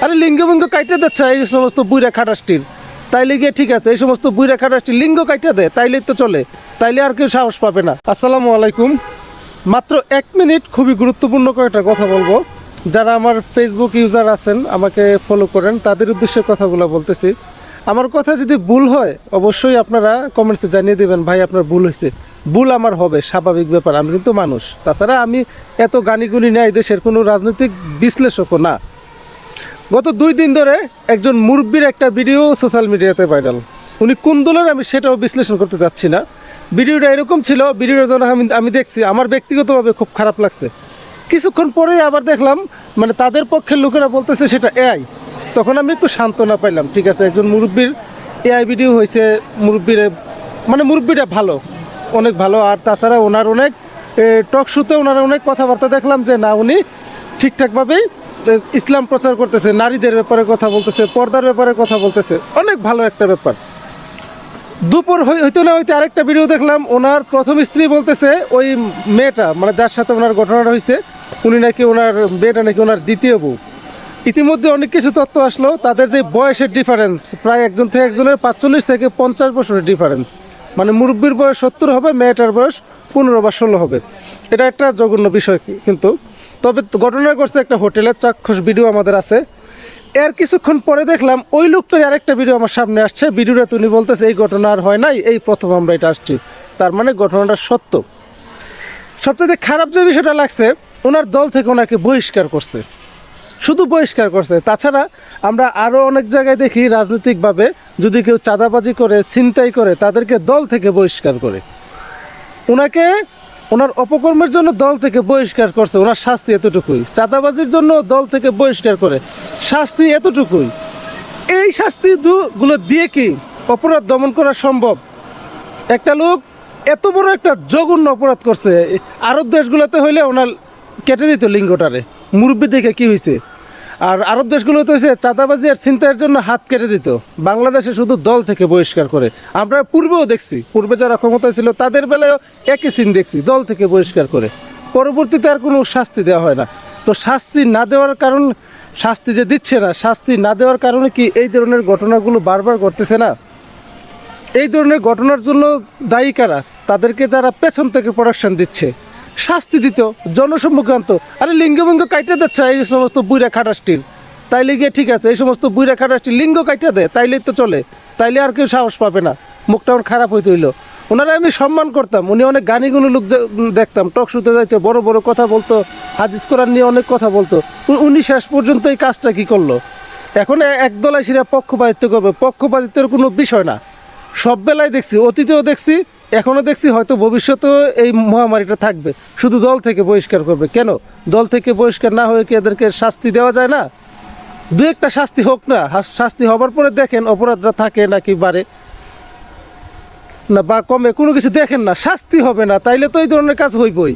আরে লিঙ্গ বিঙ্গ কাইটে দিচ্ছে এই সমস্ত বুইরা খাটাসটির, তাইলে গিয়ে ঠিক আছে। এই সমস্ত বুইরা খাটাসটির লিঙ্গ কাইটে দেয় তাইলেই তো চলে, তাইলে আর কেউ সাহস পাবে না। আসসালামু আলাইকুম। মাত্র 1 মিনিট খুবই গুরুত্বপূর্ণ কয়েকটা কথা বলবো। যারা আমার ফেসবুক ইউজার আছেন, আমাকে ফলো করেন, তাদের উদ্দেশ্যে কথাগুলো বলতেছি। আমার কথা যদি ভুল হয় অবশ্যই আপনারা কমেন্টসে জানিয়ে দেবেন, ভাই আপনার ভুল হয়েছে। ভুল আমার হবে, স্বাভাবিক ব্যাপার, আমি কিন্তু মানুষ। তাছাড়া আমি এত গানিগুনি নেই, দেশের কোনো রাজনৈতিক বিশ্লেষকও না। গত 2 দিন ধরে একজন মুরব্বীর একটা ভিডিও সোশ্যাল মিডিয়াতে ভাইরাল। উনি কোন দলের আমি সেটাও বিশ্লেষণ করতে যাচ্ছি না। ভিডিওটা এরকম ছিল, ভিডিওটা যখন আমি দেখছি আমার ব্যক্তিগতভাবে খুব খারাপ লাগছে। কিছুক্ষণ পরেই আবার দেখলাম মানে তাদের পক্ষের লোকেরা বলতেছে সেটা এআই। তখন আমি একটু সান্ত্বনা পাইলাম, ঠিক আছে একজন মুরব্বীর এআই ভিডিও হয়েছে, মুরব্বীটা ভালো, অনেক ভালো। আর তাছাড়া ওনার অনেক টক শোতে ওনার অনেক কথাবার্তা দেখলাম যে না, উনি ঠিকঠাকভাবেই ইসলাম প্রচার করতেছে, নারীদের ব্যাপারে কথা বলতেছে, পর্দার ব্যাপারে কথা বলতেছে, অনেক ভালো একটা ব্যাপার। দুপুর হইতে না হইতে আরেকটা ভিডিও দেখলাম, ওনার প্রথম স্ত্রী বলতেছে ওই মেয়েটা মানে যার সাথে ওনার ঘটনাটা হয়েছে, উনি নাকি ওনার মেয়েটা নাকি ওনার দ্বিতীয় বউ। ইতিমধ্যে অনেক কিছু তথ্য আসলো, তাদের যে বয়সের ডিফারেন্স প্রায় একজন থেকে একজনের 45 থেকে 50 বছরের ডিফারেন্স। মানে মুরব্বীর বয়স 70 হবে, মেয়েটার বয়স 15 বা 16 হবে। এটা একটা জঘন্য বিষয় কিন্তু। তবে ঘটনা করছে একটা হোটেলের, চাক্ষুষ ভিডিও আমাদের আছে। এর কিছুক্ষণ পরে দেখলাম ওই লোকটার আরেকটা ভিডিও আমার সামনে আসছে। ভিডিওটা উনি বলতেছে এই ঘটনা আর হয় নাই, এই প্রথম আমরা এটা আসছি। তার মানে ঘটনাটা সত্য। সবচেয়ে খারাপ যে বিষয়টা লাগছে, ওনার দল থেকে ওনাকে বহিষ্কার করছে, শুধু বহিষ্কার করছে। তাছাড়া আমরা আরও অনেক জায়গায় দেখি রাজনৈতিকভাবে যদি কেউ চাঁদাবাজি করে, ছিনতাই করে, তাদেরকে দল থেকে বহিষ্কার করে। ওনাকে ওনার অপকর্মের জন্য দল থেকে বহিষ্কার করছে, ওনার শাস্তি এতটুকুই। চাঁদাবাজির জন্য দল থেকে বহিষ্কার করে, শাস্তি এতটুকুই। এই শাস্তিগুলো দিয়ে কি অপরাধ দমন করা সম্ভব? একটা লোক এত বড় একটা জঘন্য অপরাধ করছে, আরব দেশগুলোতে হইলে ওনার কেটে দিত লিঙ্গটারে, মুরব্বী দেখে কি হয়েছে। আর আরব দেশগুলোতে হয়েছে চাঁদাবাজি আর ছিনতাইয়ের জন্য হাত কেটে দিত। বাংলাদেশে শুধু দল থেকে বহিষ্কার করে। আমরা পূর্বেও দেখছি, পূর্বে যারা ক্ষমতায় ছিল তাদের বেলায়ও একই সিন দেখছি, দল থেকে বহিষ্কার করে। পরবর্তীতে আর কোনো শাস্তি দেওয়া হয় না। তো শাস্তি না দেওয়ার কারণ, শাস্তি যে দিচ্ছে না, শাস্তি না দেওয়ার কারণে কি এই ধরনের ঘটনাগুলো বারবার ঘটতেছে না? এই ধরনের ঘটনার জন্য দায়ী কারা? তাদেরকে যারা পেছন থেকে প্রোডাকশন দিচ্ছে, শাস্তি দিত, জনসম্মুখে আনতো। আরে লিঙ্গ বিঙ্গ কাইটে দিচ্ছে এই সমস্ত বুইরা খাটাসটির, তাইলে গিয়ে ঠিক আছে। এই সমস্ত বুইরা খাটাসটির লিঙ্গ কাইটে দেয় তাইলেই তো চলে, তাইলে আর কেউ সাহস পাবে না। মুখটা আমার খারাপ হইতে হইলো। ওনারা আমি সম্মান করতাম, উনি অনেক গানিগুলো লোক দেখতাম, টক শুতে যাইতে বড় বড় কথা বলতো, হাদিস কোরআন নিয়ে অনেক কথা বলতো। উনি শেষ পর্যন্ত এই কাজটা কি করলো? এখন একদলাই সেটা পক্ষপাতিত্ব করবে। পক্ষপাতিত্বের কোনো বিষয় না। সব বেলায় দেখছি, অতীতেও দেখছি, এখনও দেখছি, হয়তো ভবিষ্যতেও এই মহামারীটা থাকবে। শুধু দল থেকে বহিষ্কার করবে কেন? দল থেকে বহিষ্কার না হয়ে কি এদেরকে শাস্তি দেওয়া যায় না? দু একটা শাস্তি হোক না, শাস্তি হবার পরে দেখেন অপরাধরা থাকে নাকি বাড়ে না বা কমে, কোনো কিছু দেখেন না, শাস্তি হবে না, তাইলে তো এই ধরনের কাজ হইবই।